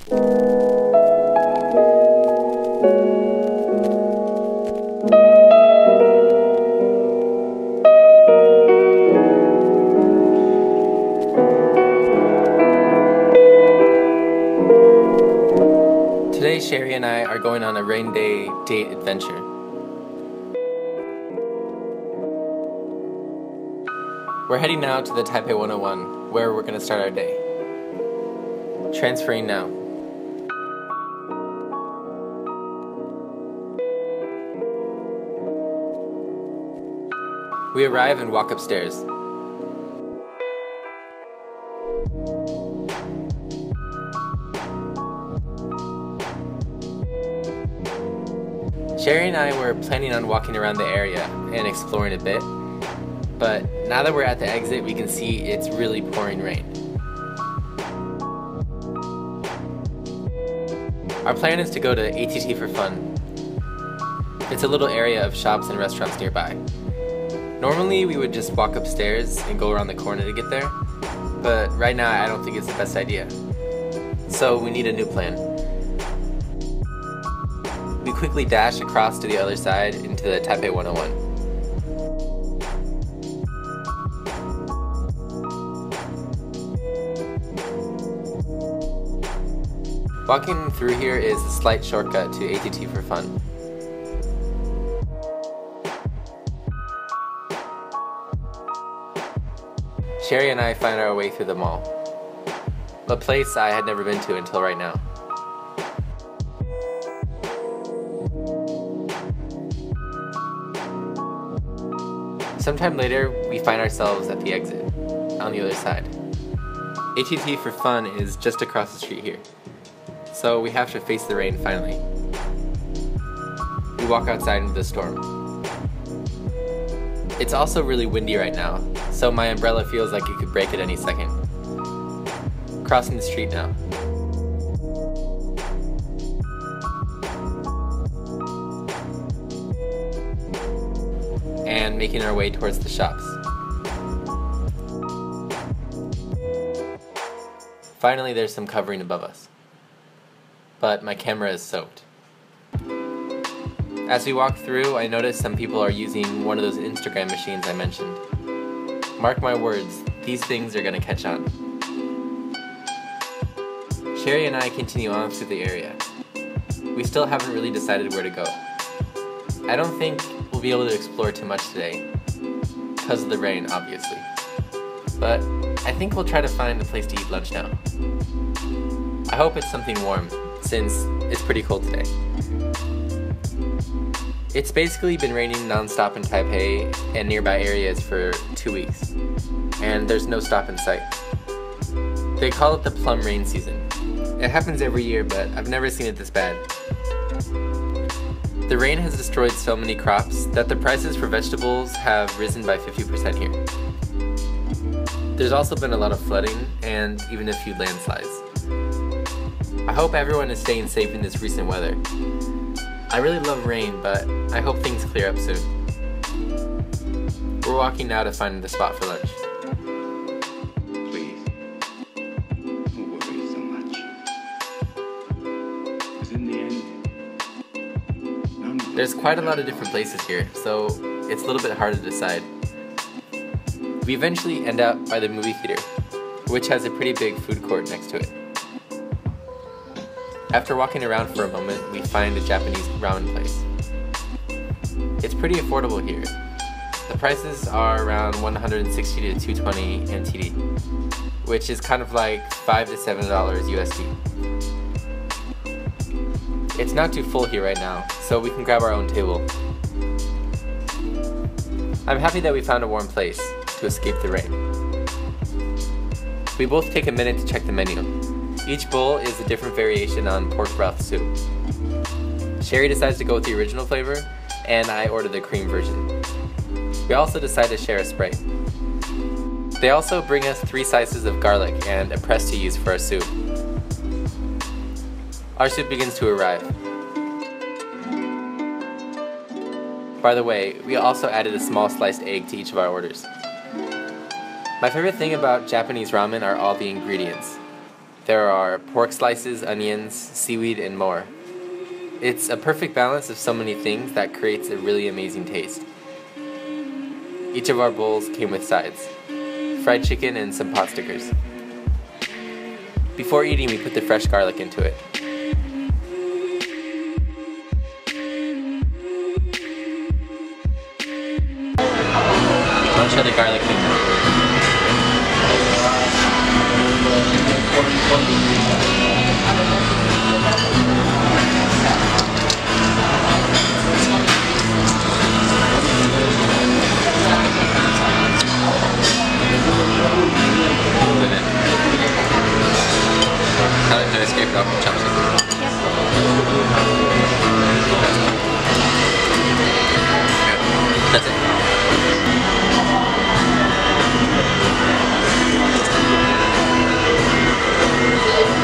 Today, Sherry and I are going on a rain day date adventure. We're heading now to the Taipei 101, where we're going to start our day. Transferring now. We arrive and walk upstairs. Sherry and I were planning on walking around the area and exploring a bit, but now that we're at the exit, we can see it's really pouring rain. Our plan is to go to ATT for fun. It's a little area of shops and restaurants nearby. Normally we would just walk upstairs and go around the corner to get there, but right now I don't think it's the best idea. So we need a new plan. We quickly dash across to the other side into the Taipei 101. Walking through here is a slight shortcut to ATT for fun. Sherry and I find our way through the mall, a place I had never been to until right now. Sometime later, we find ourselves at the exit, on the other side. ATT for fun is just across the street here, so we have to face the rain finally. We walk outside into the storm. It's also really windy right now, so my umbrella feels like it could break at any second. Crossing the street now. And making our way towards the shops. Finally, there's some covering above us, but my camera is soaked. As we walk through, I notice some people are using one of those Instagram machines I mentioned. Mark my words, these things are gonna catch on. Sherry and I continue on through the area. We still haven't really decided where to go. I don't think we'll be able to explore too much today, because of the rain, obviously. But I think we'll try to find a place to eat lunch now. I hope it's something warm, since it's pretty cold today. It's basically been raining non-stop in Taipei and nearby areas for 2 weeks, and there's no stop in sight. They call it the plum rain season. It happens every year, but I've never seen it this bad. The rain has destroyed so many crops that the prices for vegetables have risen by 50% here. There's also been a lot of flooding and even a few landslides. I hope everyone is staying safe in this recent weather. I really love rain, but I hope things clear up soon. We're walking now to find the spot for lunch. Please, don't worry so much. Because in the end, there's quite a lot of different places here, so it's a little bit hard to decide. We eventually end up by the movie theater, which has a pretty big food court next to it. After walking around for a moment, we find a Japanese ramen place. It's pretty affordable here. The prices are around 160 to 220 NTD, which is kind of like $5 to $7 USD. It's not too full here right now, so we can grab our own table. I'm happy that we found a warm place to escape the rain. We both take a minute to check the menu. Each bowl is a different variation on pork broth soup. Sherry decides to go with the original flavor, and I order the cream version. We also decide to share a Sprite. They also bring us 3 slices of garlic and a press to use for our soup. Our soup begins to arrive. By the way, we also added a small sliced egg to each of our orders. My favorite thing about Japanese ramen are all the ingredients. There are pork slices, onions, seaweed, and more. It's a perfect balance of so many things that creates a really amazing taste. Each of our bowls came with sides, fried chicken and some pot stickers. Before eating, we put the fresh garlic into it. I'll try the garlic thing. How did I scrape it off the chopstick? That's it.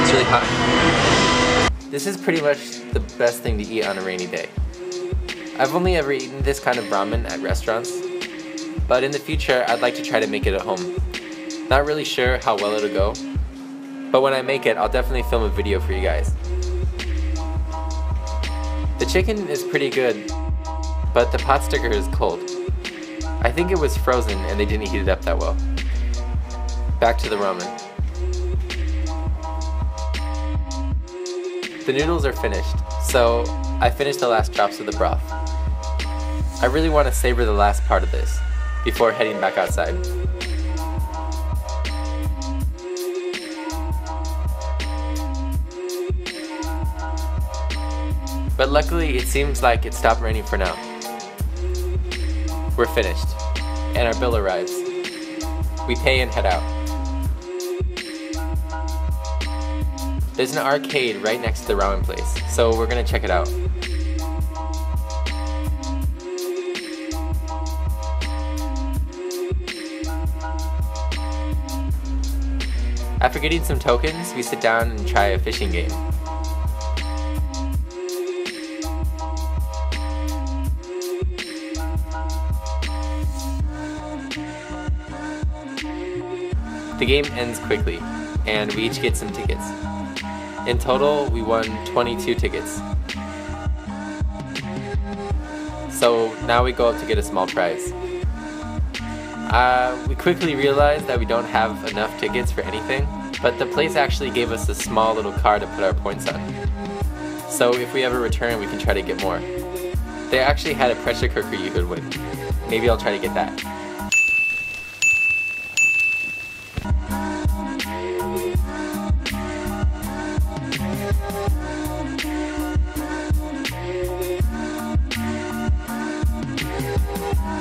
It's really hot. This is pretty much the best thing to eat on a rainy day. I've only ever eaten this kind of ramen at restaurants, but in the future I'd like to try to make it at home. Not really sure how well it'll go, but when I make it, I'll definitely film a video for you guys. The chicken is pretty good, but the pot sticker is cold. I think it was frozen and they didn't heat it up that well. Back to the ramen. The noodles are finished, so I finished the last drops of the broth. I really want to savor the last part of this before heading back outside. But luckily, it seems like it stopped raining for now. We're finished, and our bill arrives. We pay and head out. There's an arcade right next to the ramen place, so we're gonna check it out. After getting some tokens, we sit down and try a fishing game. The game ends quickly, and we each get some tickets. In total, we won 22 tickets. So now we go up to get a small prize. We quickly realized that we don't have enough tickets for anything, but the place actually gave us a small little card to put our points on. So if we ever return, we can try to get more. They actually had a pressure cooker you could win. Maybe I'll try to get that.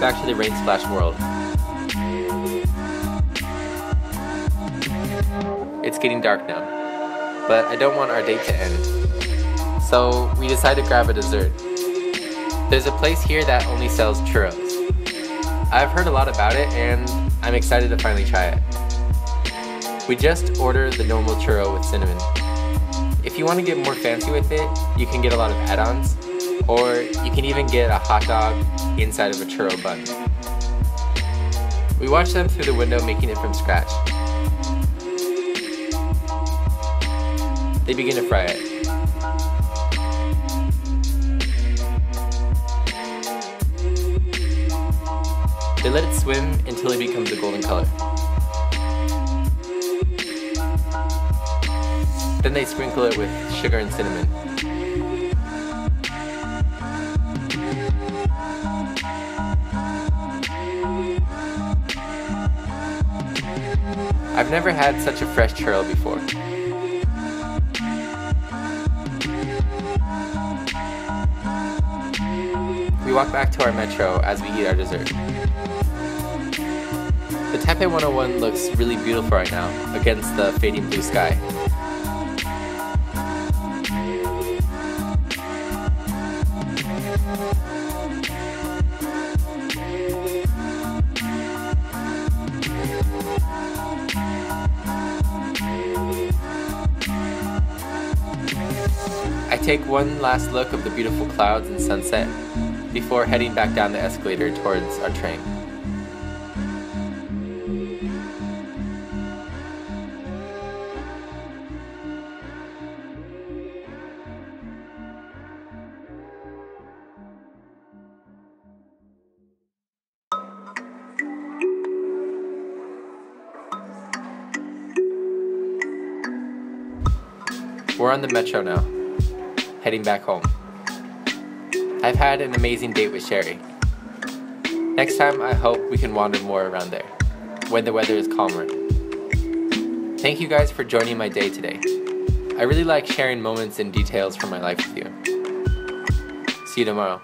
Back to the rain splash world. It's getting dark now, but I don't want our date to end. So we decide to grab a dessert. There's a place here that only sells churros. I've heard a lot about it and I'm excited to finally try it. We just order the normal churro with cinnamon. If you want to get more fancy with it, you can get a lot of add-ons, or you can even get a hot dog inside of a churro bun. We watch them through the window making it from scratch. They begin to fry it. They let it swim until it becomes a golden color. Then they sprinkle it with sugar and cinnamon. I've never had such a fresh churro before. We walk back to our metro as we eat our dessert. The Taipei 101 looks really beautiful right now against the fading blue sky. I take one last look of the beautiful clouds and sunset before heading back down the escalator towards our train. We're on the metro now, heading back home. I've had an amazing date with Sherry. Next time, I hope we can wander more around there, when the weather is calmer. Thank you guys for joining my day today. I really like sharing moments and details from my life with you. See you tomorrow.